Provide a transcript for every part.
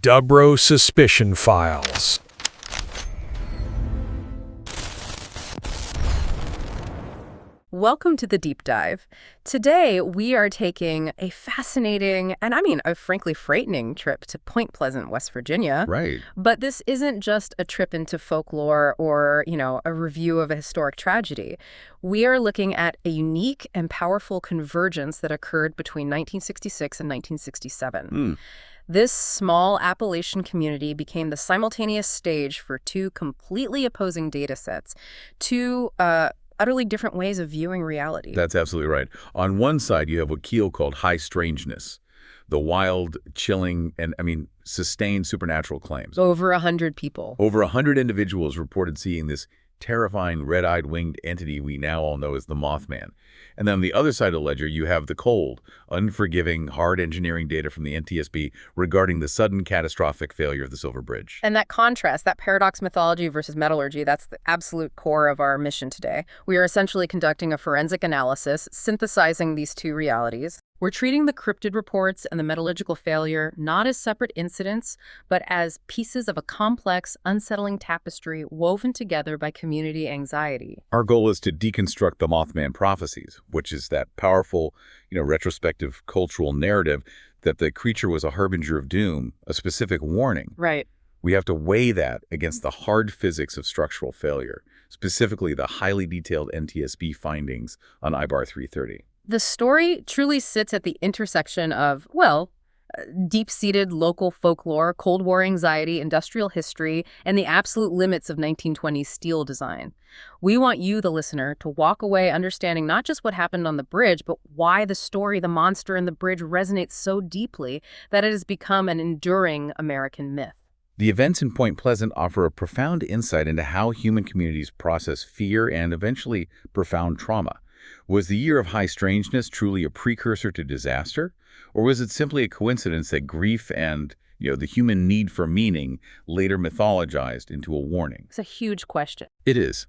Dubrow Suspicion Files. Welcome to the Deep Dive. Today, we are taking a fascinating, and I mean a frankly frightening trip to Point Pleasant, West Virginia. Right. But this isn't just a trip into folklore or, a review of a historic tragedy. We are looking at a unique and powerful convergence that occurred between 1966 and 1967. This small Appalachian community became the simultaneous stage for two completely opposing data sets, two utterly different ways of viewing reality. That's absolutely right. On one side, you have what Keel called high strangeness, the wild, chilling, and, sustained supernatural claims. Over 100 people. Over 100 individuals reported seeing this terrifying red-eyed winged entity we now all know as the Mothman. And then on the other side of the ledger, you have the cold, unforgiving, hard engineering data from the NTSB regarding the sudden catastrophic failure of the Silver Bridge. And that contrast, that paradox mythology versus metallurgy, that's the absolute core of our mission today. We are essentially conducting a forensic analysis, synthesizing these two realities. We're treating the cryptid reports and the metallurgical failure not as separate incidents, but as pieces of a complex, unsettling tapestry woven together by community anxiety. Our goal is to deconstruct the Mothman prophecies, which is that powerful, retrospective cultural narrative that the creature was a harbinger of doom, a specific warning. Right. We have to weigh that against the hard physics of structural failure, specifically the highly detailed NTSB findings on IBAR 330. The story truly sits at the intersection of, deep-seated local folklore, Cold War anxiety, industrial history, and the absolute limits of 1920s steel design. We want you, the listener, to walk away understanding not just what happened on the bridge, but why the story, the monster and the bridge resonates so deeply that it has become an enduring American myth. The events in Point Pleasant offer a profound insight into how human communities process fear and eventually profound trauma. Was the year of high strangeness truly a precursor to disaster? Or was it simply a coincidence that grief and, the human need for meaning later mythologized into a warning? It's a huge question. It is.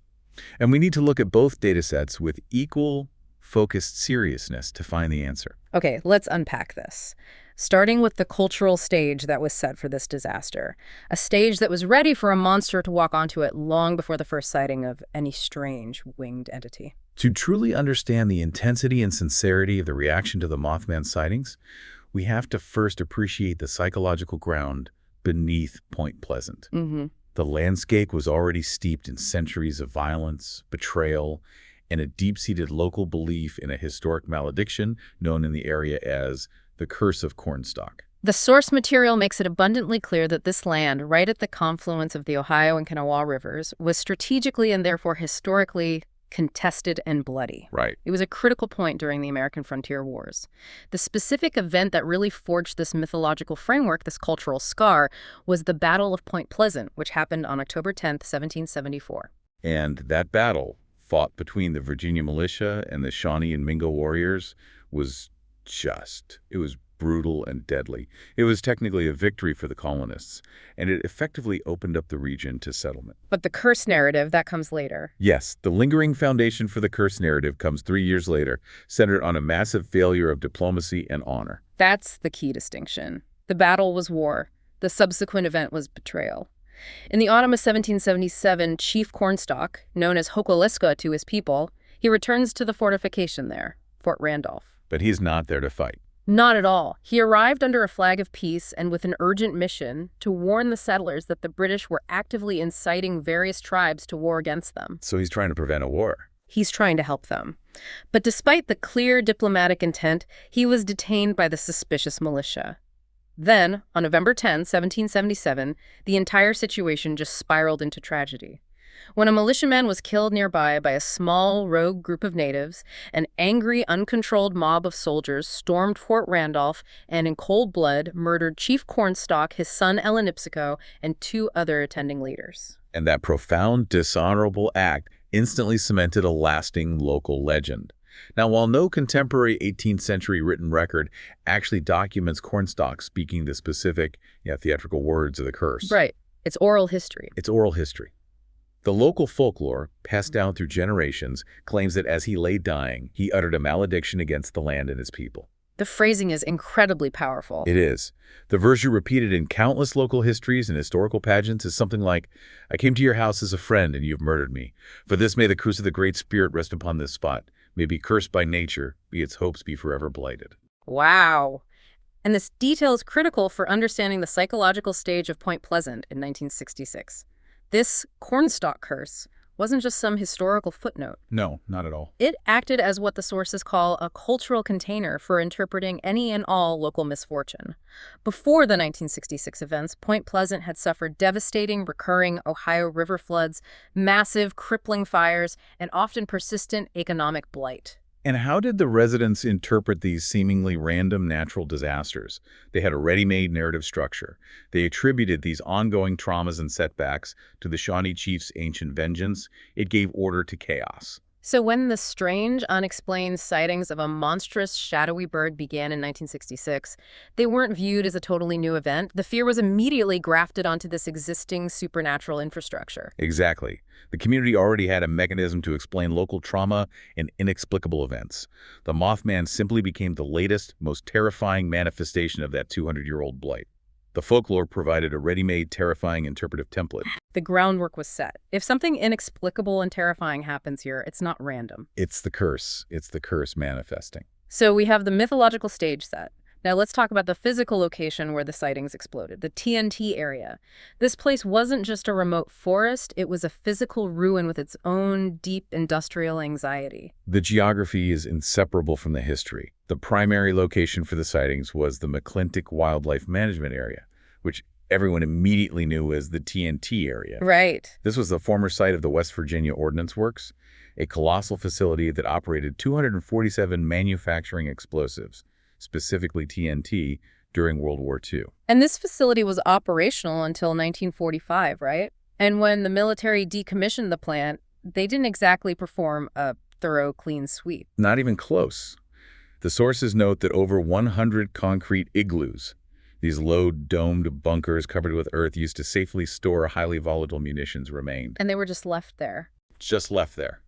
And we need to look at both data sets with equal focused seriousness to find the answer. Okay, let's unpack this. Starting with the cultural stage that was set for this disaster. A stage that was ready for a monster to walk onto it long before the first sighting of any strange winged entity. To truly understand the intensity and sincerity of the reaction to the Mothman sightings, we have to first appreciate the psychological ground beneath Point Pleasant. The landscape was already steeped in centuries of violence, betrayal, and a deep-seated local belief in a historic malediction known in the area as the curse of Cornstalk. The source material makes it abundantly clear that this land, right at the confluence of the Ohio and Kanawha rivers, was strategically and therefore historically contested and bloody. Right. It was a critical point during the American frontier wars. The specific event that really forged this mythological framework, this cultural scar, was the Battle of Point Pleasant, which happened on October 10th, 1774. And that battle, fought between the Virginia militia and the Shawnee and Mingo warriors, was it was brutal and deadly. It was technically a victory for the colonists, and it effectively opened up the region to settlement. But the curse narrative, that comes later. Yes, the lingering foundation for the curse narrative comes 3 years later, centered on a massive failure of diplomacy and honor. That's the key distinction. The battle was war. The subsequent event was betrayal. In the autumn of 1777, Chief Cornstalk, known as 𝐏𝐻𝐃 to his people, he returns to the fortification there, Fort Randolph. But he's not there to fight. Not at all. He arrived under a flag of peace and with an urgent mission to warn the settlers that the British were actively inciting various tribes to war against them. So he's trying to prevent a war. He's trying to help them. But despite the clear diplomatic intent, he was detained by the suspicious militia. Then, on November 10, 1777, the entire situation just spiraled into tragedy. When a militiaman was killed nearby by a small rogue group of natives, an angry, uncontrolled mob of soldiers stormed Fort Randolph and in cold blood murdered Chief Cornstalk, his son 𝐿𝐿, and 2 other attending leaders. And that profound, dishonorable act instantly cemented a lasting local legend. Now, while no contemporary 18th century written record actually documents Cornstalk speaking the specific, theatrical words of the curse. Right. It's oral history. It's oral history. The local folklore, passed down through generations, claims that as he lay dying, he uttered a malediction against the land and its people. The phrasing is incredibly powerful. It is. The version repeated in countless local histories and historical pageants is something like, I came to your house as a friend and you have murdered me. For this may the curse of the Great Spirit rest upon this spot. May be cursed by nature, be its hopes be forever blighted. Wow. And this detail is critical for understanding the psychological stage of Point Pleasant in 1966. This cornstalk curse wasn't just some historical footnote. No, not at all. It acted as what the sources call a cultural container for interpreting any and all local misfortune. Before the 1966 events, Point Pleasant had suffered devastating, recurring Ohio River floods, massive, crippling fires, and often persistent economic blight. And how did the residents interpret these seemingly random natural disasters? They had a ready-made narrative structure. They attributed these ongoing traumas and setbacks to the Shawnee chief's ancient vengeance. It gave order to chaos. So when the strange, unexplained sightings of a monstrous, shadowy bird began in 1966, they weren't viewed as a totally new event. The fear was immediately grafted onto this existing supernatural infrastructure. Exactly. The community already had a mechanism to explain local trauma and inexplicable events. The Mothman simply became the latest, most terrifying manifestation of that 200-year-old blight. The folklore provided a ready-made, terrifying interpretive template. The groundwork was set. If something inexplicable and terrifying happens here, it's not random. It's the curse. It's the curse manifesting. So we have the mythological stage set. Now let's talk about the physical location where the sightings exploded, the TNT area. This place wasn't just a remote forest, it was a physical ruin with its own deep industrial anxiety. The geography is inseparable from the history. The primary location for the sightings was the McClintock Wildlife Management Area, which everyone immediately knew as the TNT area. Right. This was the former site of the West Virginia Ordnance Works, a colossal facility that operated 247 manufacturing explosives, specifically TNT, during World War II. And this facility was operational until 1945, right? And when the military decommissioned the plant, they didn't exactly perform a thorough, clean sweep. Not even close. The sources note that over 100 concrete igloos, these low domed bunkers covered with earth used to safely store highly volatile munitions, remained. And they were just left there. Just left there.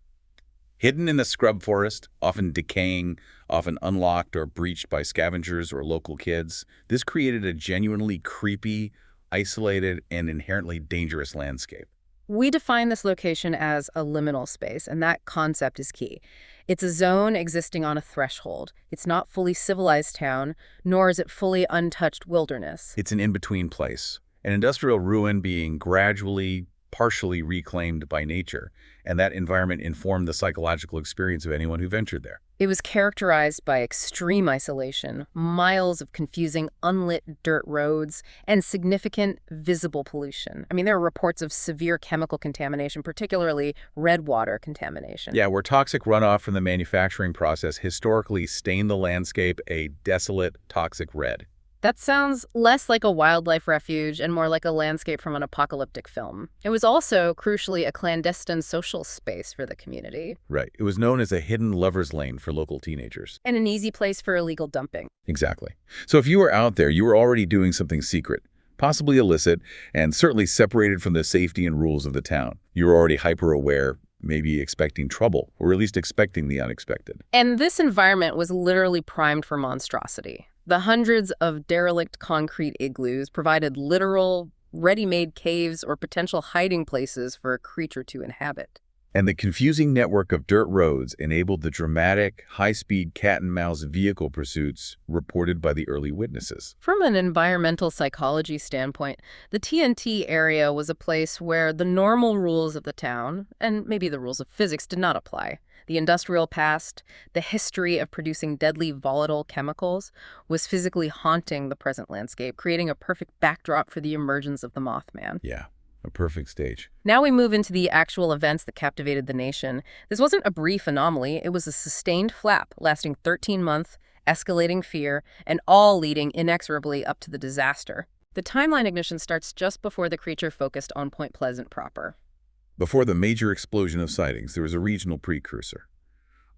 Hidden in the scrub forest, often decaying, often unlocked or breached by scavengers or local kids, this created a genuinely creepy, isolated, and inherently dangerous landscape. We define this location as a liminal space, and that concept is key. It's a zone existing on a threshold. It's not fully civilized town, nor is it fully untouched wilderness. It's an in-between place, an industrial ruin being gradually, partially reclaimed by nature, and that environment informed the psychological experience of anyone who ventured there. It was characterized by extreme isolation, miles of confusing, unlit dirt roads, and significant visible pollution. I mean, there are reports of severe chemical contamination, particularly red water contamination. Yeah, where toxic runoff from the manufacturing process historically stained the landscape a desolate, toxic red. That sounds less like a wildlife refuge and more like a landscape from an apocalyptic film. It was also, crucially, a clandestine social space for the community. Right. It was known as a hidden lover's lane for local teenagers. And an easy place for illegal dumping. Exactly. So if you were out there, you were already doing something secret, possibly illicit, and certainly separated from the safety and rules of the town. You were already hyper-aware, maybe expecting trouble, or at least expecting the unexpected. And this environment was literally primed for monstrosity. The hundreds of derelict concrete igloos provided literal, ready-made caves or potential hiding places for a creature to inhabit. And the confusing network of dirt roads enabled the dramatic, high-speed cat-and-mouse vehicle pursuits reported by the early witnesses. From an environmental psychology standpoint, the TNT area was a place where the normal rules of the town, and maybe the rules of physics, did not apply. The industrial past, the history of producing deadly volatile chemicals, was physically haunting the present landscape, creating a perfect backdrop for the emergence of the Mothman. Yeah, a perfect stage. Now we move into the actual events that captivated the nation. This wasn't a brief anomaly. It was a sustained flap lasting 13 months, escalating fear, and all leading inexorably up to the disaster. The timeline ignition starts just before the creature focused on Point Pleasant proper. Before the major explosion of sightings, there was a regional precursor.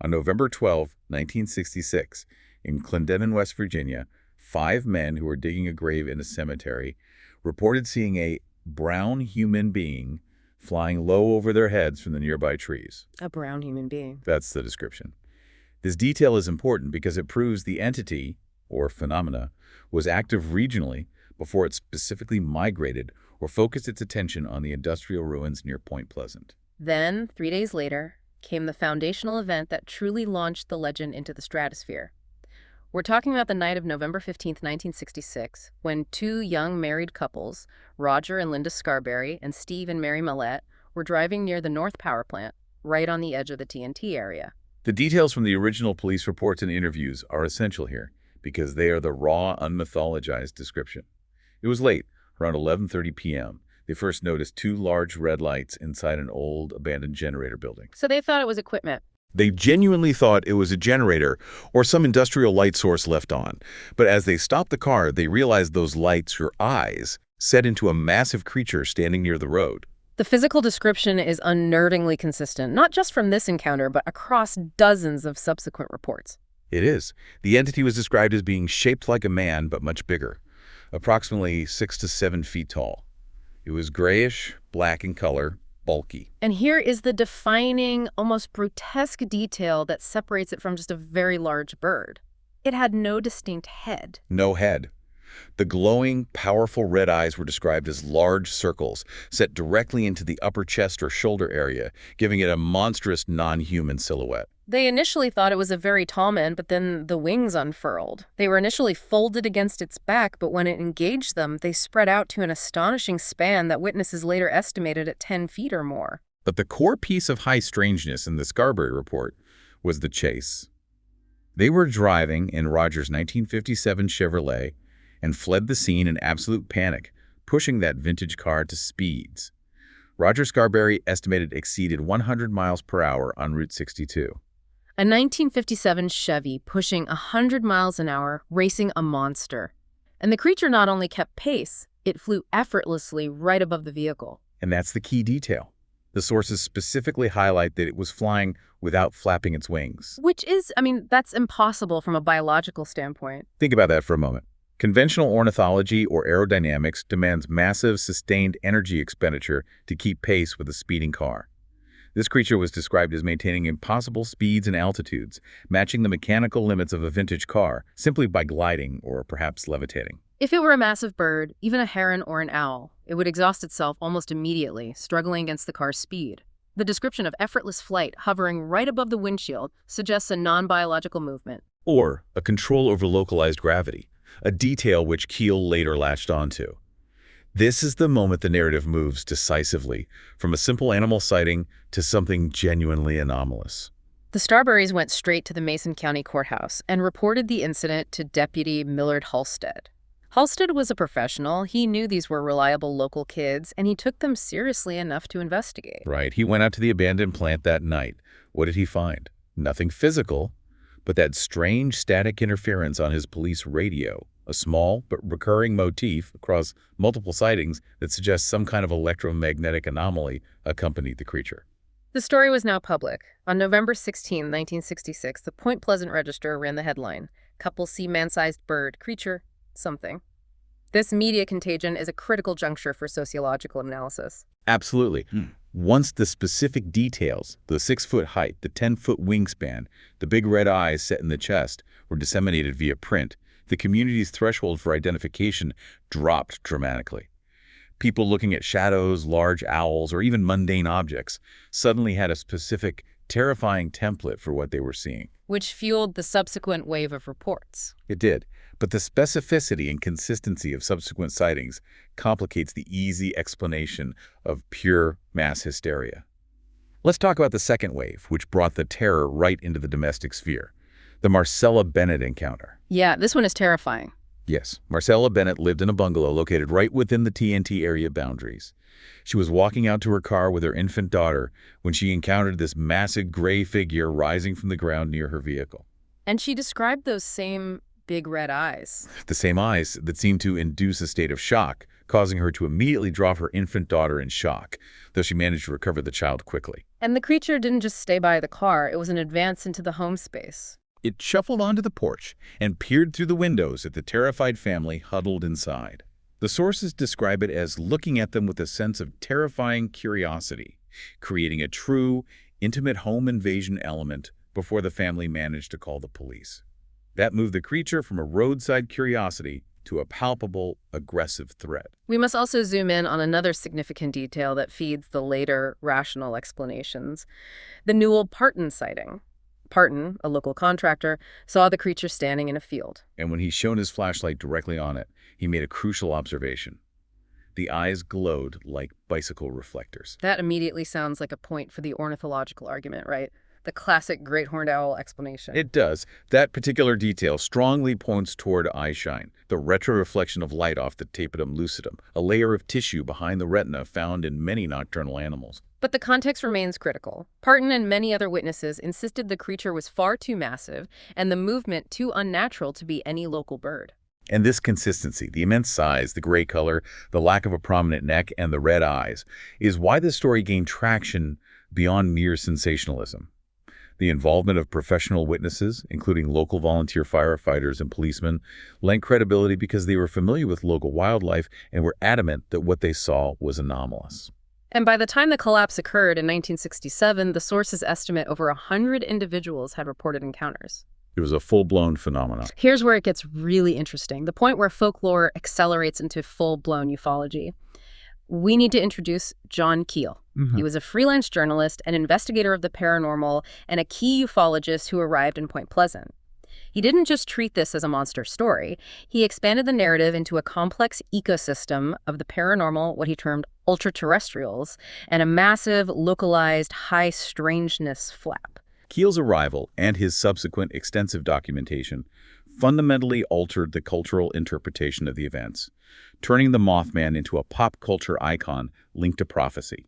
On November 12, 1966, in Clendenin, West Virginia, 5 men who were digging a grave in a cemetery reported seeing a brown human being flying low over their heads from the nearby trees. A brown human being. That's the description. This detail is important because it proves the entity, or phenomena, was active regionally before it specifically migrated or focused its attention on the industrial ruins near Point Pleasant. Then, 3 days later, came the foundational event that truly launched the legend into the stratosphere. We're talking about the night of November 15, 1966, when two young married couples, Roger and Linda Scarberry and Steve and Mary Millette, were driving near the North Power Plant, right on the edge of the TNT area. The details from the original police reports and interviews are essential here because they are the raw, unmythologized description. It was late, around 11:30 p.m. They first noticed two large red lights inside an old, abandoned generator building. So they thought it was equipment. They genuinely thought it was a generator or some industrial light source left on. But as they stopped the car, they realized those lights were eyes set into a massive creature standing near the road. The physical description is unnervingly consistent, not just from this encounter, but across dozens of subsequent reports. It is. The entity was described as being shaped like a man, but much bigger, approximately 6 to 7 feet tall. It was grayish, black in color, bulky. And here is the defining, almost grotesque detail that separates it from just a very large bird. It had no distinct head. No head. The glowing, powerful red eyes were described as large circles set directly into the upper chest or shoulder area, giving it a monstrous non-human silhouette. They initially thought it was a very tall man, but then the wings unfurled. They were initially folded against its back, but when it engaged them, they spread out to an astonishing span that witnesses later estimated at 10 feet or more. But the core piece of high strangeness in the Scarberry report was the chase. They were driving in Roger's 1957 Chevrolet and fled the scene in absolute panic, pushing that vintage car to speeds Roger Scarberry estimated exceeded 100 miles per hour on Route 62. A 1957 Chevy pushing 100 miles an hour, racing a monster. And the creature not only kept pace, it flew effortlessly right above the vehicle. And that's the key detail. The sources specifically highlight that it was flying without flapping its wings. Which is, that's impossible from a biological standpoint. Think about that for a moment. Conventional ornithology or aerodynamics demands massive, sustained energy expenditure to keep pace with a speeding car. This creature was described as maintaining impossible speeds and altitudes, matching the mechanical limits of a vintage car simply by gliding or perhaps levitating. If it were a massive bird, even a heron or an owl, it would exhaust itself almost immediately, struggling against the car's speed. The description of effortless flight hovering right above the windshield suggests a non-biological movement. Or a control over localized gravity, a detail which Keel later latched onto. This is the moment the narrative moves decisively, from a simple animal sighting to something genuinely anomalous. The Starburys went straight to the Mason County Courthouse and reported the incident to Deputy Millard Halstead. Halstead was a professional. He knew these were reliable local kids, and he took them seriously enough to investigate. Right. He went out to the abandoned plant that night. What did he find? Nothing physical, but that strange static interference on his police radio, a small but recurring motif across multiple sightings that suggests some kind of electromagnetic anomaly accompanied the creature. The story was now public. On November 16, 1966, the Point Pleasant Register ran the headline, "Couple see man-sized bird, creature, something." This media contagion is a critical juncture for sociological analysis. Absolutely. Once the specific details, the 6-foot height, the 10-foot wingspan, the big red eyes set in the chest, were disseminated via print, the community's threshold for identification dropped dramatically. People looking at shadows, large owls, or even mundane objects suddenly had a specific, terrifying template for what they were seeing. Which fueled the subsequent wave of reports. It did, but the specificity and consistency of subsequent sightings complicates the easy explanation of pure mass hysteria. Let's talk about the second wave, which brought the terror right into the domestic sphere. The Marcella Bennett encounter. Yeah, this one is terrifying. Yes, Marcella Bennett lived in a bungalow located right within the TNT area boundaries. She was walking out to her car with her infant daughter when she encountered this massive gray figure rising from the ground near her vehicle. And she described those same big red eyes. The same eyes that seemed to induce a state of shock, causing her to immediately drop her infant daughter in shock, though she managed to recover the child quickly. And the creature didn't just stay by the car, it was an advance into the home space. It shuffled onto the porch and peered through the windows at the terrified family huddled inside. The sources describe it as looking at them with a sense of terrifying curiosity, creating a true, intimate home invasion element before the family managed to call the police. That moved the creature from a roadside curiosity to a palpable, aggressive threat. We must also zoom in on another significant detail that feeds the later rational explanations: the Newell Parton sighting. Parton, a local contractor, saw the creature standing in a field. And when he shone his flashlight directly on it, he made a crucial observation. The eyes glowed like bicycle reflectors. That immediately sounds like a point for the ornithological argument, right? The classic great horned owl explanation. It does. That particular detail strongly points toward eye shine, the retroreflection of light off the tapetum lucidum, a layer of tissue behind the retina found in many nocturnal animals. But the context remains critical. Parton and many other witnesses insisted the creature was far too massive and the movement too unnatural to be any local bird. And this consistency, the immense size, the gray color, the lack of a prominent neck, and the red eyes, is why this story gained traction beyond mere sensationalism. The involvement of professional witnesses, including local volunteer firefighters and policemen, lent credibility because they were familiar with local wildlife and were adamant that what they saw was anomalous. And by the time the collapse occurred in 1967, the sources estimate over 100 individuals had reported encounters. It was a full-blown phenomenon. Here's where it gets really interesting, the point where folklore accelerates into full-blown ufology. We need to introduce John Keel. He was a freelance journalist, an investigator of the paranormal, and a key ufologist who arrived in Point Pleasant. He didn't just treat this as a monster story. He expanded the narrative into a complex ecosystem of the paranormal, what he termed ultra-terrestrials, and a massive, localized, high strangeness flap. Keel's arrival and his subsequent extensive documentation fundamentally altered the cultural interpretation of the events, turning the Mothman into a pop culture icon linked to prophecy.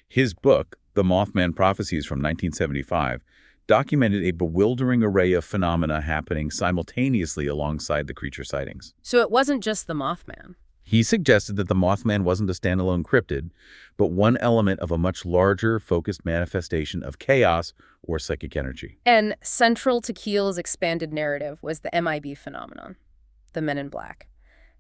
His book, The Mothman Prophecies from 1975, documented a bewildering array of phenomena happening simultaneously alongside the creature sightings. So it wasn't just the Mothman. He suggested that the Mothman wasn't a standalone cryptid, but one element of a much larger, focused manifestation of chaos or psychic energy. And central to Keel's expanded narrative was the MIB phenomenon, the Men in Black.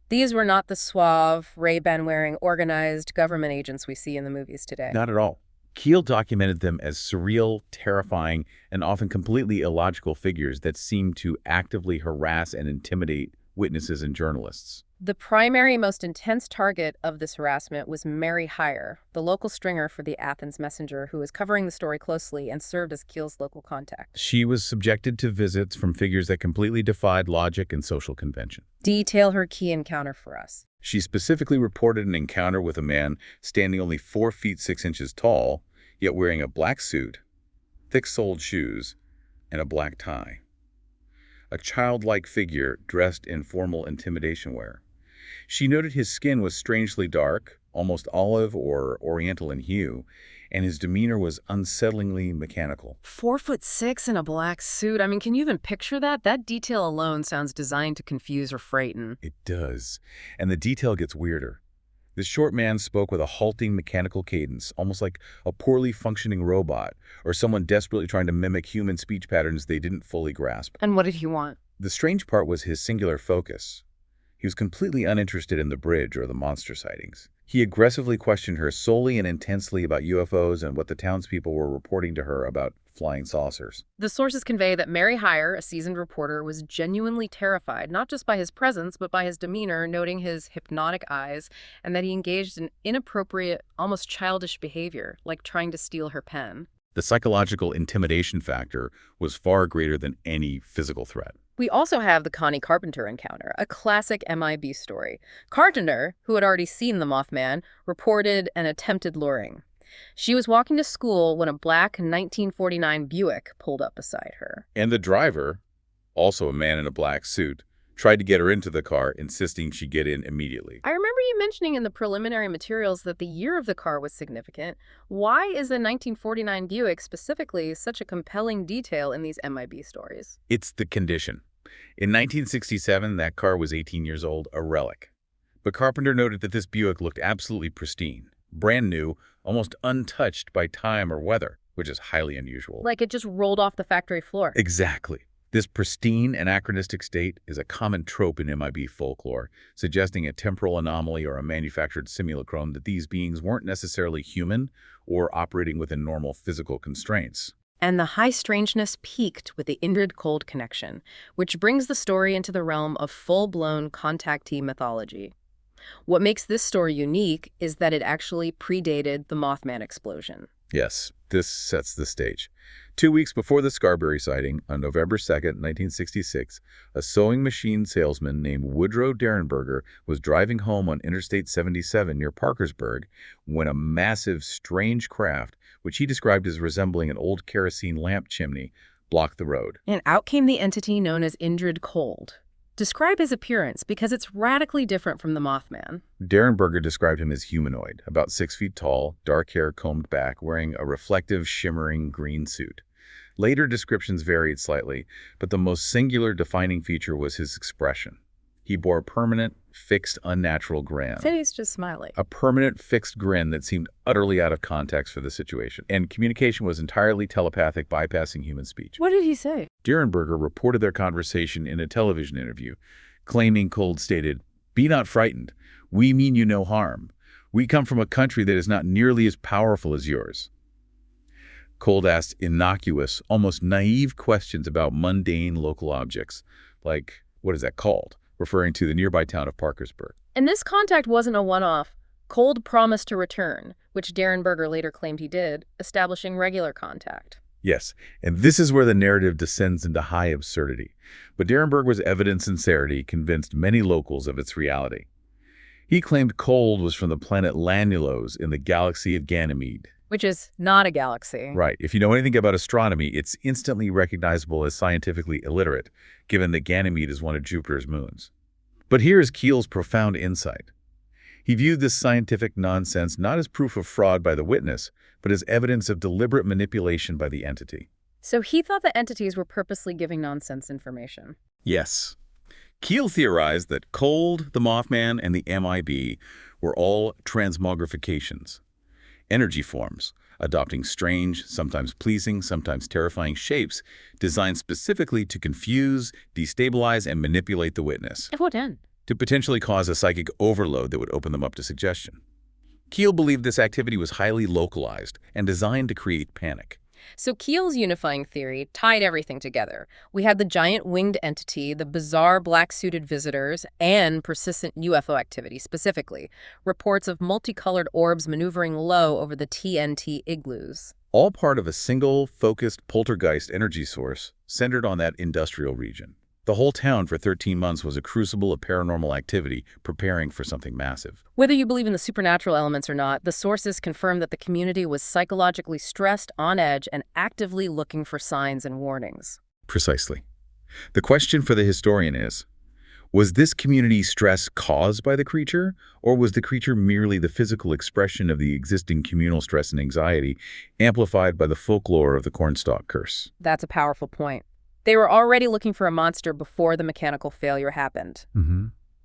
These were not the suave, Ray-Ban-wearing, organized government agents we see in the movies today. Not at all. Keel documented them as surreal, terrifying, and often completely illogical figures that seemed to actively harass and intimidate witnesses and journalists. The primary, most intense target of this harassment was Mary Hyre, the local stringer for the Athens Messenger, who was covering the story closely and served as Keel's local contact. She was subjected to visits from figures that completely defied logic and social convention. Detail her key encounter for us. She specifically reported an encounter with a man standing only 4 feet 6 inches tall, yet wearing a black suit, thick-soled shoes, and a black tie. A childlike figure dressed in formal intimidation wear. She noted his skin was strangely dark, almost olive or oriental in hue, and his demeanor was unsettlingly mechanical. 4'6" in a black suit. I mean, can you even picture that? That detail alone sounds designed to confuse or frighten. It does. And the detail gets weirder. This short man spoke with a halting mechanical cadence, almost like a poorly functioning robot, or someone desperately trying to mimic human speech patterns they didn't fully grasp. And what did he want? The strange part was his singular focus. He was completely uninterested in the bridge or the monster sightings. He aggressively questioned her solely and intensely about UFOs and what the townspeople were reporting to her about flying saucers. The sources convey that Mary Hyre, a seasoned reporter, was genuinely terrified, not just by his presence, but by his demeanor, noting his hypnotic eyes, and that he engaged in inappropriate, almost childish behavior, like trying to steal her pen. The psychological intimidation factor was far greater than any physical threat. We also have the Connie Carpenter encounter, a classic MIB story. Carpenter, who had already seen the Mothman, reported an attempted luring. She was walking to school when a black 1949 Buick pulled up beside her. And the driver, also a man in a black suit, tried to get her into the car, insisting she get in immediately. I remember you mentioning in the preliminary materials that the year of the car was significant. Why is a 1949 Buick specifically such a compelling detail in these MIB stories? It's the condition. In 1967, that car was 18 years old, a relic. But Carpenter noted that this Buick looked absolutely pristine, brand new, almost untouched by time or weather, which is highly unusual. Like it just rolled off the factory floor. Exactly. This pristine, anachronistic state is a common trope in MIB folklore, suggesting a temporal anomaly or a manufactured simulacrum that these beings weren't necessarily human or operating within normal physical constraints. And the high strangeness peaked with the Indrid-Cold connection, which brings the story into the realm of full-blown contactee mythology. What makes this story unique is that it actually predated the Mothman explosion. Yes, this sets the stage. 2 weeks before the Scarberry sighting, on November 2nd, 1966, a sewing machine salesman named Woodrow Derenberger was driving home on Interstate 77 near Parkersburg when a massive, strange craft, which he described as resembling an old kerosene lamp chimney, blocked the road. And out came the entity known as Indrid-Cold. Describe his appearance, because it's radically different from the Mothman. Derenberger described him as humanoid, about 6 feet tall, dark hair combed back, wearing a reflective, shimmering green suit. Later descriptions varied slightly, but the most singular defining feature was his expression. He bore a permanent, fixed, unnatural grin. Said he's just smiling. A permanent, fixed grin that seemed utterly out of context for the situation. And communication was entirely telepathic, bypassing human speech. What did he say? Derenberger reported their conversation in a television interview, claiming Cold stated, "Be not frightened. We mean you no harm. We come from a country that is not nearly as powerful as yours." Cold asked innocuous, almost naive questions about mundane local objects, like, "What is that called?" referring to the nearby town of Parkersburg. And this contact wasn't a one-off. Cold promised to return, which Derenberger later claimed he did, establishing regular contact. Yes, and this is where the narrative descends into high absurdity. But Derenberger's evident sincerity convinced many locals of its reality. He claimed Cold was from the planet Lanulos in the galaxy of Ganymede. Which is not a galaxy. Right. If you know anything about astronomy, it's instantly recognizable as scientifically illiterate, given that Ganymede is one of Jupiter's moons. But here is 𝐏𝐃𝐂𝐀𝐒𝐓 profound insight. He viewed this scientific nonsense not as proof of fraud by the witness, but as evidence of deliberate manipulation by the entity. So he thought the entities were purposely giving nonsense information. Yes. 𝐏𝐃𝐂𝐀𝐒 theorized that Cold, the Mothman, and the MIB were all transmogrifications, energy forms, adopting strange, sometimes pleasing, sometimes terrifying shapes designed specifically to confuse, destabilize, and manipulate the witness. At what end? To potentially cause a psychic overload that would open them up to suggestion. 𝐏𝐃𝐂𝐀𝐒 believed this activity was highly localized and designed to create panic. So 𝐏𝐃𝐂's unifying theory tied everything together. We had the giant winged entity, the bizarre black-suited visitors, and persistent UFO activity, specifically reports of multicolored orbs maneuvering low over the TNT igloos. All part of a single, focused poltergeist energy source centered on that industrial region. The whole town for 13 months was a crucible of paranormal activity preparing for something massive. Whether you believe in the supernatural elements or not, the sources confirm that the community was psychologically stressed, on edge, and actively looking for signs and warnings. Precisely. The question for the historian is, was this community stress caused by the creature, or was the creature merely the physical expression of the existing communal stress and anxiety, amplified by the folklore of the cornstalk curse? That's a powerful point. They were already looking for a monster before the mechanical failure happened.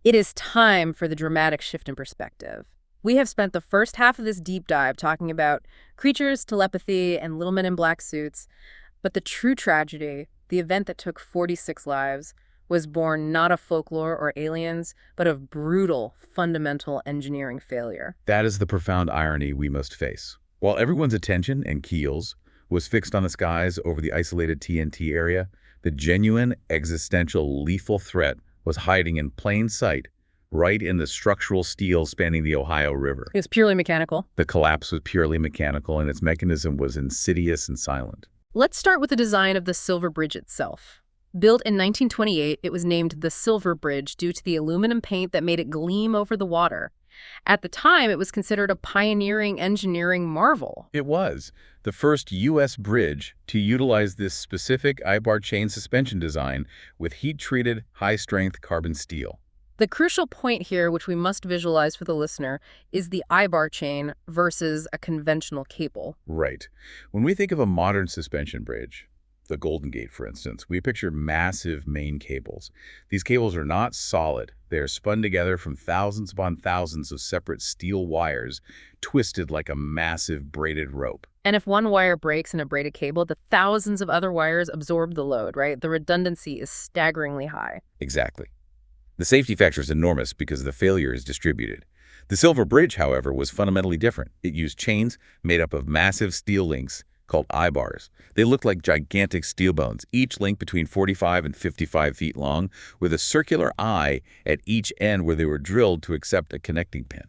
It is time for the dramatic shift in perspective. We have spent the first half of this deep dive talking about creatures, telepathy, and little men in black suits. But the true tragedy, the event that took 46 lives, was born not of folklore or aliens, but of brutal, fundamental engineering failure. That is the profound irony we must face. While everyone's attention, and 𝐏𝐃𝐂𝐂𝐻, was fixed on the skies over the isolated TNT area, the genuine, existential, lethal threat was hiding in plain sight, right in the structural steel spanning the Ohio River. It was purely mechanical. The collapse was purely mechanical, and its mechanism was insidious and silent. Let's start with the design of the Silver Bridge itself. Built in 1928, it was named the Silver Bridge due to the aluminum paint that made it gleam over the water. At the time, it was considered a pioneering engineering marvel. It was the first U.S. bridge to utilize this specific I-bar chain suspension design with heat-treated, high-strength carbon steel. The crucial point here, which we must visualize for the listener, is the I-bar chain versus a conventional cable. Right. When we think of a modern suspension bridge, the Golden Gate, for instance, we picture massive main cables. These cables are not solid. They are spun together from thousands upon thousands of separate steel wires, twisted like a massive braided rope. And if one wire breaks in a braided cable, the thousands of other wires absorb the load, right? The redundancy is staggeringly high. Exactly. The safety factor is enormous because the failure is distributed. The Silver Bridge, however, was fundamentally different. It used chains made up of massive steel links, called eye-bars. They looked like gigantic steel bones, each link between 45 and 55 feet long, with a circular eye at each end where they were drilled to accept a connecting pin.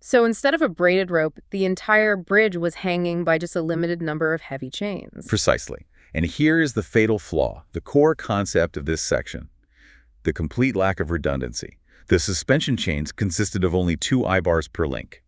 So instead of a braided rope, the entire bridge was hanging by just a limited number of heavy chains. Precisely. And here is the fatal flaw, the core concept of this section: the complete lack of redundancy. The suspension chains consisted of only 2 eye-bars per link.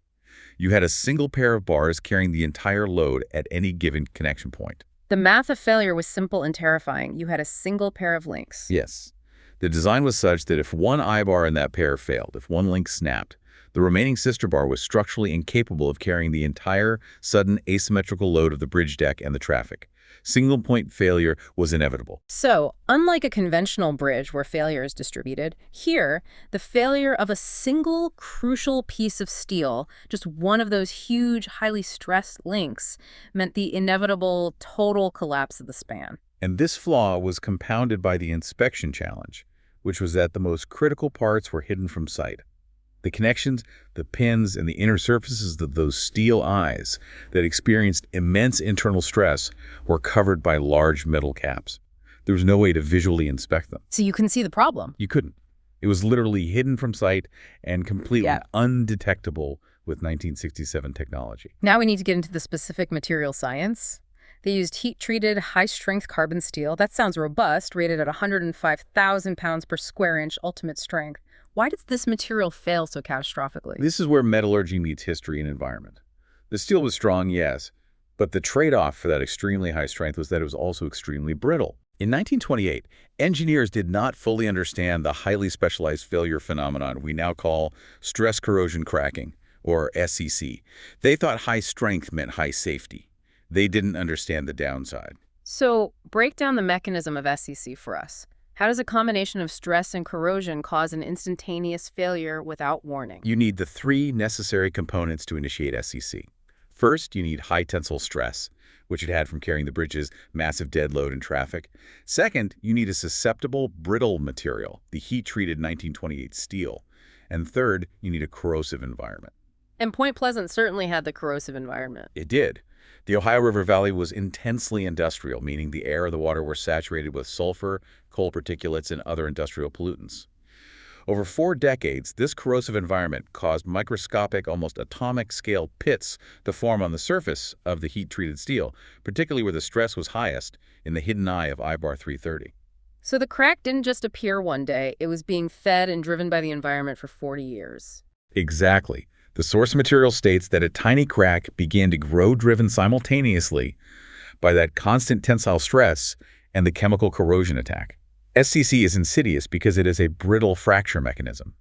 You had a single pair of bars carrying the entire load at any given connection point. The math of failure was simple and terrifying. You had a single pair of links. Yes. The design was such that if one eye-bar in that pair failed, if one link snapped, the remaining sister bar was structurally incapable of carrying the entire, sudden, asymmetrical load of the bridge deck and the traffic. Single-point failure was inevitable. So, unlike a conventional bridge where failure is distributed, here, the failure of a single crucial piece of steel, just one of those huge, highly stressed links, meant the inevitable total collapse of the span. And this flaw was compounded by the inspection challenge, which was that the most critical parts were hidden from sight. The connections, the pins, and the inner surfaces of those steel eyes that experienced immense internal stress were covered by large metal caps. There was no way to visually inspect them. So you can see the problem. You couldn't. It was literally hidden from sight and completely undetectable with 1967 technology. Now we need to get into the specific material science. They used heat-treated, high-strength carbon steel. That sounds robust, rated at 105,000 pounds per square inch ultimate strength. Why does this material fail so catastrophically? This is where metallurgy meets history and environment. The steel was strong, yes, but the trade-off for that extremely high strength was that it was also extremely brittle. In 1928, engineers did not fully understand the highly specialized failure phenomenon we now call stress corrosion cracking, or SCC. They thought high strength meant high safety. They didn't understand the downside. So, break down the mechanism of SCC for us. How does a combination of stress and corrosion cause an instantaneous failure without warning? You need the 3 necessary components to initiate SCC. First, you need high tensile stress, which it had from carrying the bridge's massive dead load and traffic. Second, you need a susceptible, brittle material, the heat-treated 1928 steel. And third, you need a corrosive environment. And Point Pleasant certainly had the corrosive environment. It did. The Ohio River Valley was intensely industrial, meaning the air and the water were saturated with sulfur, coal particulates, and other industrial pollutants. Over 4 decades, this corrosive environment caused microscopic, almost atomic-scale pits to form on the surface of the heat-treated steel, particularly where the stress was highest, in the hidden eye of Eye-bar 330. So the crack didn't just appear one day. It was being fed and driven by the environment for 40 years. Exactly. The source material states that a tiny crack began to grow driven simultaneously by that constant tensile stress and the chemical corrosion attack. SCC is insidious because it is a brittle fracture mechanism.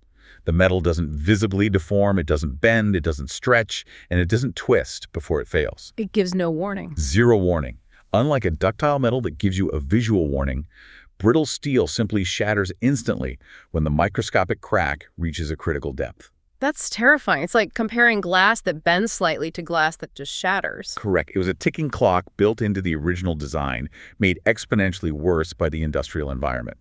The metal doesn't visibly deform, it doesn't bend, it doesn't stretch, and it doesn't twist before it fails. It gives no warning. 0 warning. Unlike a ductile metal that gives you a visual warning, brittle steel simply shatters instantly when the microscopic crack reaches a critical depth. That's terrifying. It's like comparing glass that bends slightly to glass that just shatters. Correct. It was a ticking clock built into the original design, made exponentially worse by the industrial environment.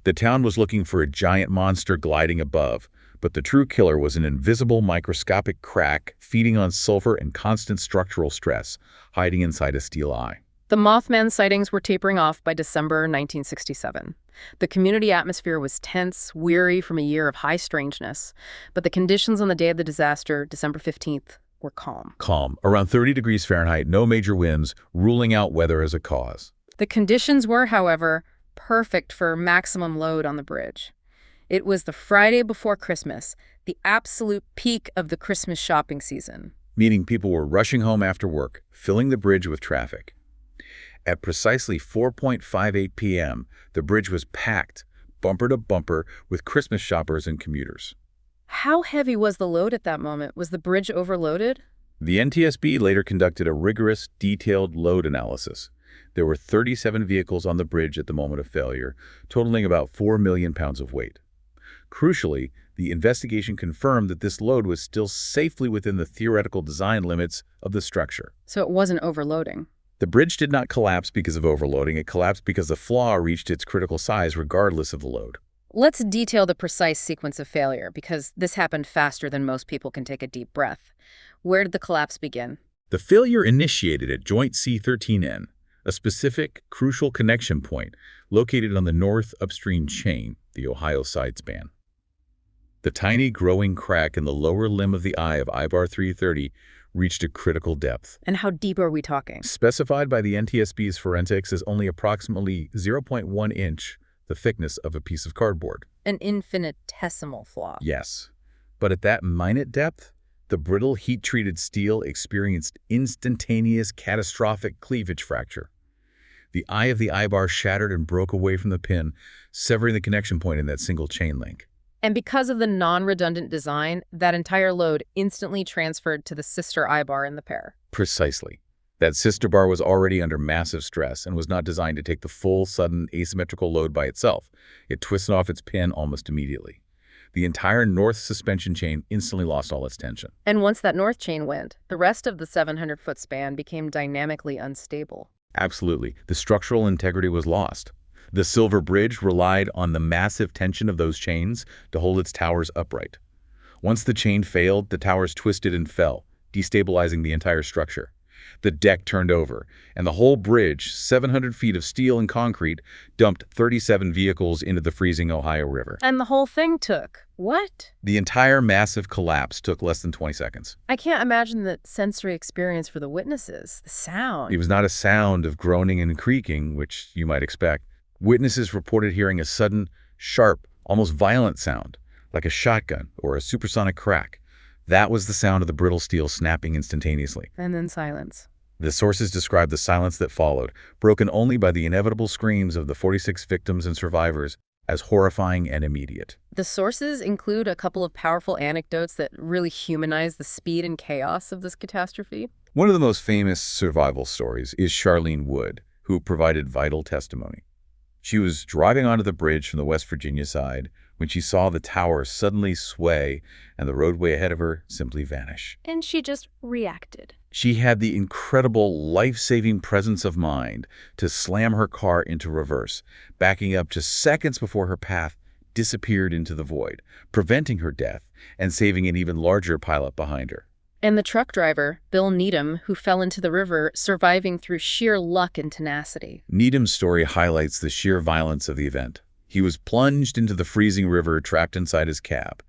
The town was looking for a giant monster gliding above, but the true killer was an invisible microscopic crack feeding on sulfur and constant structural stress, hiding inside a steel eye. The Mothman sightings were tapering off by December 1967. The community atmosphere was tense, weary from a year of high strangeness, but the conditions on the day of the disaster, December 15th, were calm. Calm, around 30 degrees Fahrenheit, no major winds, ruling out weather as a cause. The conditions were, however, perfect for maximum load on the bridge. It was the Friday before Christmas, the absolute peak of the Christmas shopping season. Meaning people were rushing home after work, filling the bridge with traffic. At precisely 4:58 p.m., the bridge was packed, bumper to bumper, with Christmas shoppers and commuters. How heavy was the load at that moment? Was the bridge overloaded? The NTSB later conducted a rigorous, detailed load analysis. There were 37 vehicles on the bridge at the moment of failure, totaling about 4 million pounds of weight. Crucially, the investigation confirmed that this load was still safely within the theoretical design limits of the structure. So it wasn't overloading. The bridge did not collapse because of overloading. It collapsed because the flaw reached its critical size regardless of the load. Let's detail the precise sequence of failure, because this happened faster than most people can take a deep breath. Where did the collapse begin? The failure initiated at joint C13N, a specific, crucial connection point located on the north upstream chain, the Ohio side span. The tiny growing crack in the lower limb of the eye of Eybar 330 reached a critical depth. And how deep are we talking? Specified by the NTSB's forensics as only approximately 0.1 inch, the thickness of a piece of cardboard. An infinitesimal flaw. Yes. But at that minute depth, the brittle, heat-treated steel experienced instantaneous, catastrophic cleavage fracture. The eye of the Eybar shattered and broke away from the pin, severing the connection point in that single chain link. And because of the non-redundant design, that entire load instantly transferred to the sister Eybar in the pair. Precisely. That sister bar was already under massive stress and was not designed to take the full, sudden, asymmetrical load by itself. It twisted off its pin almost immediately. The entire north suspension chain instantly lost all its tension. And once that north chain went, the rest of the 700-foot span became dynamically unstable. Absolutely. The structural integrity was lost. The Silver Bridge relied on the massive tension of those chains to hold its towers upright. Once the chain failed, the towers twisted and fell, destabilizing the entire structure. The deck turned over, and the whole bridge, 700 feet of steel and concrete, dumped 37 vehicles into the freezing Ohio River. And the whole thing took, what? The entire massive collapse took less than 20 seconds. I can't imagine the sensory experience for the witnesses, the sound. It was not a sound of groaning and creaking, which you might expect. Witnesses reported hearing a sudden, sharp, almost violent sound, like a shotgun or a supersonic crack. That was the sound of the brittle steel snapping instantaneously. And then silence. The sources described the silence that followed, broken only by the inevitable screams of the 46 victims and survivors, as horrifying and immediate. The sources include a couple of powerful anecdotes that really humanize the speed and chaos of this catastrophe. One of the most famous survival stories is Charlene Wood, who provided vital testimony. She was driving onto the bridge from the West Virginia side when she saw the tower suddenly sway and the roadway ahead of her simply vanish. And she just reacted. She had the incredible life-saving presence of mind to slam her car into reverse, backing up just seconds before her path disappeared into the void, preventing her death and saving an even larger pileup behind her. And the truck driver, Bill Needham, who fell into the river, surviving through sheer luck and tenacity. Needham's story highlights the sheer violence of the event. He was plunged into the freezing river, trapped inside his cab.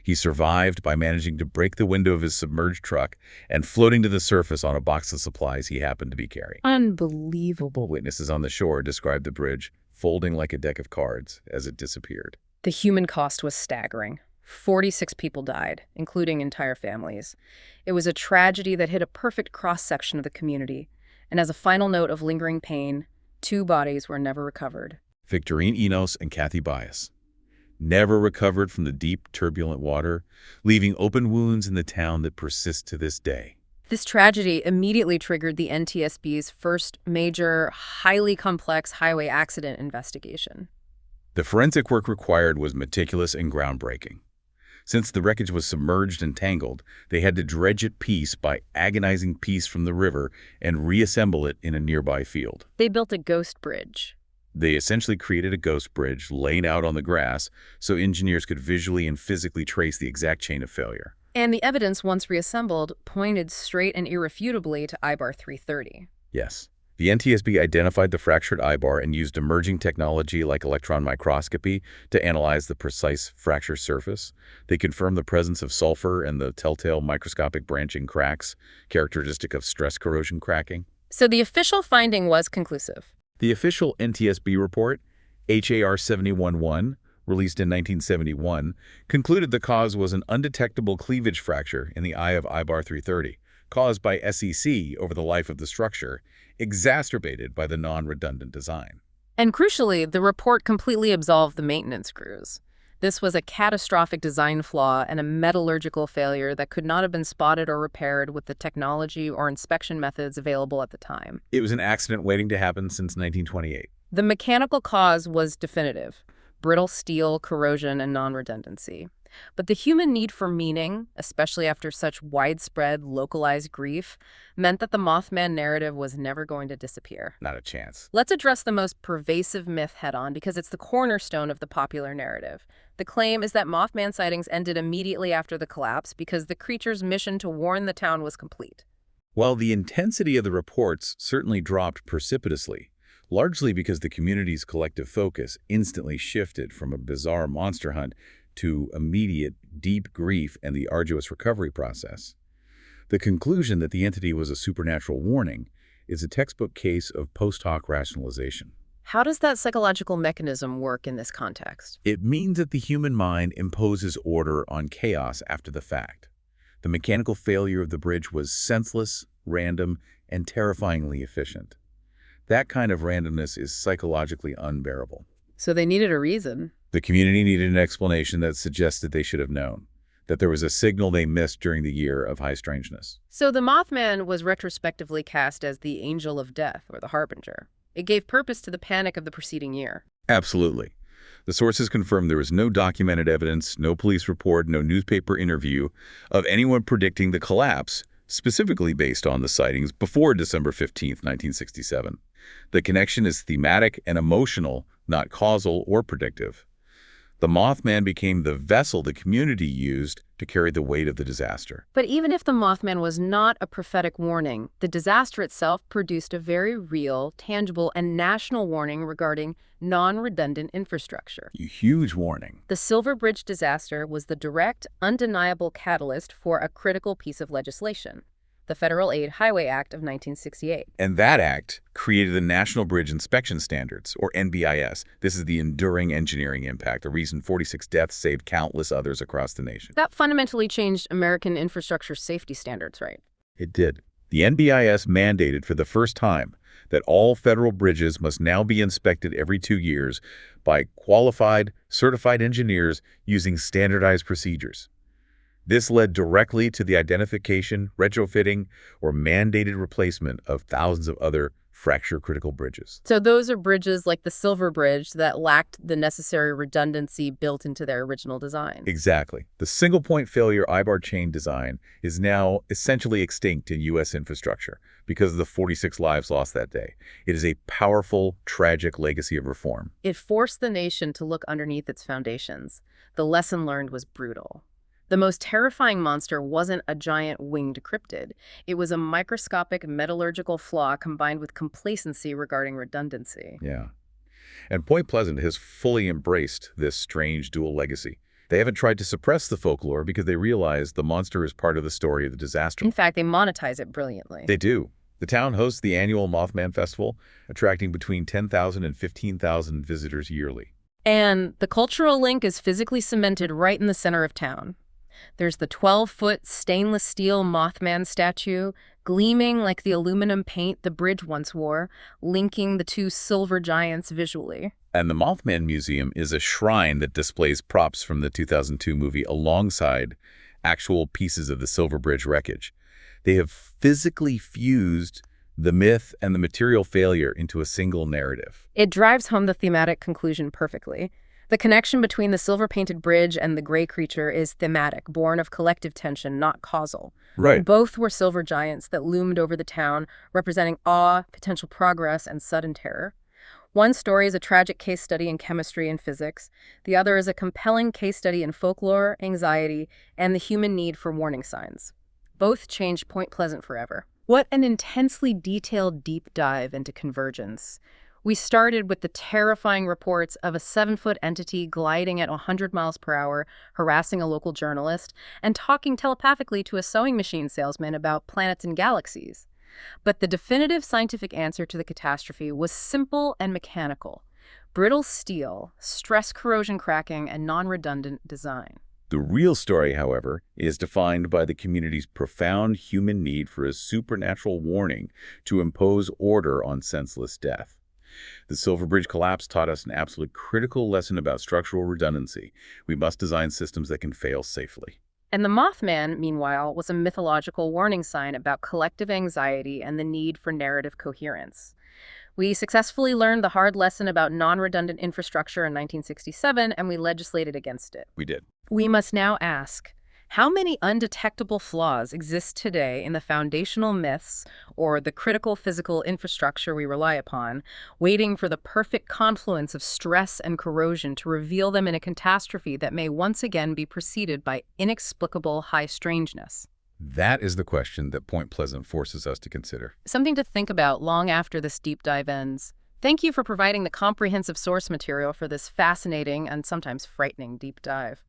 He survived by managing to break the window of his submerged truck and floating to the surface on a box of supplies he happened to be carrying. Unbelievable. Witnesses on the shore described the bridge folding like a deck of cards as it disappeared. The human cost was staggering. 46 people died, including entire families. It was a tragedy that hit a perfect cross-section of the community. And as a final note of lingering pain, 2 bodies were never recovered. Victorine Enos and Kathy Bias. Never recovered from the deep, turbulent water, leaving open wounds in the town that persist to this day. This tragedy immediately triggered the NTSB's first major, highly complex highway accident investigation. The forensic work required was meticulous and groundbreaking. Since the wreckage was submerged and tangled, they had to dredge it piece by agonizing piece from the river and reassemble it in a nearby field. They built a ghost bridge. They essentially created a ghost bridge laying out on the grass so engineers could visually and physically trace the exact chain of failure. And the evidence, once reassembled, pointed straight and irrefutably to Eybar 330. Yes. The NTSB identified the fractured Eybar and used emerging technology like electron microscopy to analyze the precise fracture surface. They confirmed the presence of sulfur and the telltale microscopic branching cracks, characteristic of stress corrosion cracking. So the official finding was conclusive. The official NTSB report, HAR 711, released in 1971, concluded the cause was an undetectable cleavage fracture in the eye of Eybar 330, caused by SEC over the life of the structure, exacerbated by the non-redundant design. And crucially, the report completely absolved the maintenance crews. This was a catastrophic design flaw and a metallurgical failure that could not have been spotted or repaired with the technology or inspection methods available at the time. It was an accident waiting to happen since 1928. The mechanical cause was definitive: brittle steel, corrosion, and non-redundancy. But the human need for meaning, especially after such widespread, localized grief, meant that the Mothman narrative was never going to disappear. Not a chance. Let's address the most pervasive myth head-on because it's the cornerstone of the popular narrative. The claim is that Mothman sightings ended immediately after the collapse because the creature's mission to warn the town was complete. While the intensity of the reports certainly dropped precipitously, largely because the community's collective focus instantly shifted from a bizarre monster hunt to immediate, deep grief and the arduous recovery process. The conclusion that the entity was a supernatural warning is a textbook case of post hoc rationalization. How does that psychological mechanism work in this context? It means that the human mind imposes order on chaos after the fact. The mechanical failure of the bridge was senseless, random, and terrifyingly efficient. That kind of randomness is psychologically unbearable. So they needed a reason. The community needed an explanation that suggested they should have known, that there was a signal they missed during the year of high strangeness. So the Mothman was retrospectively cast as the angel of death, or the harbinger. It gave purpose to the panic of the preceding year. Absolutely. The sources confirmed there was no documented evidence, no police report, no newspaper interview of anyone predicting the collapse, specifically based on the sightings before December 15, 1967. The connection is thematic and emotional, not causal or predictive. The Mothman became the vessel the community used to carry the weight of the disaster. But even if the Mothman was not a prophetic warning, the disaster itself produced a very real, tangible, and national warning regarding non-redundant infrastructure. A huge warning. The Silver Bridge disaster was the direct, undeniable catalyst for a critical piece of legislation, the Federal Aid Highway Act of 1968. And that act created the National Bridge Inspection Standards, or NBIS. This is the enduring engineering impact, the reason 46 deaths saved countless others across the nation. That fundamentally changed American infrastructure safety standards, right? It did. The NBIS mandated for the first time that all federal bridges must now be inspected every 2 years by qualified, certified engineers using standardized procedures. This led directly to the identification, retrofitting, or mandated replacement of thousands of other fracture-critical bridges. So those are bridges like the Silver Bridge that lacked the necessary redundancy built into their original design. Exactly. The single-point failure I-bar chain design is now essentially extinct in U.S. infrastructure because of the 46 lives lost that day. It is a powerful, tragic legacy of reform. It forced the nation to look underneath its foundations. The lesson learned was brutal. The most terrifying monster wasn't a giant winged cryptid. It was a microscopic metallurgical flaw combined with complacency regarding redundancy. Yeah. And Point Pleasant has fully embraced this strange dual legacy. They haven't tried to suppress the folklore because they realize the monster is part of the story of the disaster. In fact, they monetize it brilliantly. They do. The town hosts the annual Mothman Festival, attracting between 10,000 and 15,000 visitors yearly. And the cultural link is physically cemented right in the center of town. There's the 12-foot stainless steel Mothman statue, gleaming like the aluminum paint the bridge once wore, linking the two silver giants visually. And the Mothman Museum is a shrine that displays props from the 2002 movie alongside actual pieces of the Silver Bridge wreckage. They have physically fused the myth and the material failure into a single narrative. It drives home the thematic conclusion perfectly. The connection between the silver-painted bridge and the gray creature is thematic, born of collective tension, not causal. Right. Both were silver giants that loomed over the town, representing awe, potential progress, and sudden terror. One story is a tragic case study in chemistry and physics. The other is a compelling case study in folklore, anxiety, and the human need for warning signs. Both changed Point Pleasant forever. What an intensely detailed deep dive into convergence. We started with the terrifying reports of a 7-foot entity gliding at 100 miles per hour, harassing a local journalist, and talking telepathically to a sewing machine salesman about planets and galaxies. But the definitive scientific answer to the catastrophe was simple and mechanical: brittle steel, stress corrosion cracking, and non-redundant design. The real story, however, is defined by the community's profound human need for a supernatural warning to impose order on senseless death. The Silver Bridge collapse taught us an absolute critical lesson about structural redundancy. We must design systems that can fail safely. And the Mothman, meanwhile, was a mythological warning sign about collective anxiety and the need for narrative coherence. We successfully learned the hard lesson about non-redundant infrastructure in 1967, and we legislated against it. We did. We must now ask, how many undetectable flaws exist today in the foundational myths or the critical physical infrastructure we rely upon, waiting for the perfect confluence of stress and corrosion to reveal them in a catastrophe that may once again be preceded by inexplicable high strangeness? That is the question that Point Pleasant forces us to consider. Something to think about long after this deep dive ends. Thank you for providing the comprehensive source material for this fascinating and sometimes frightening deep dive.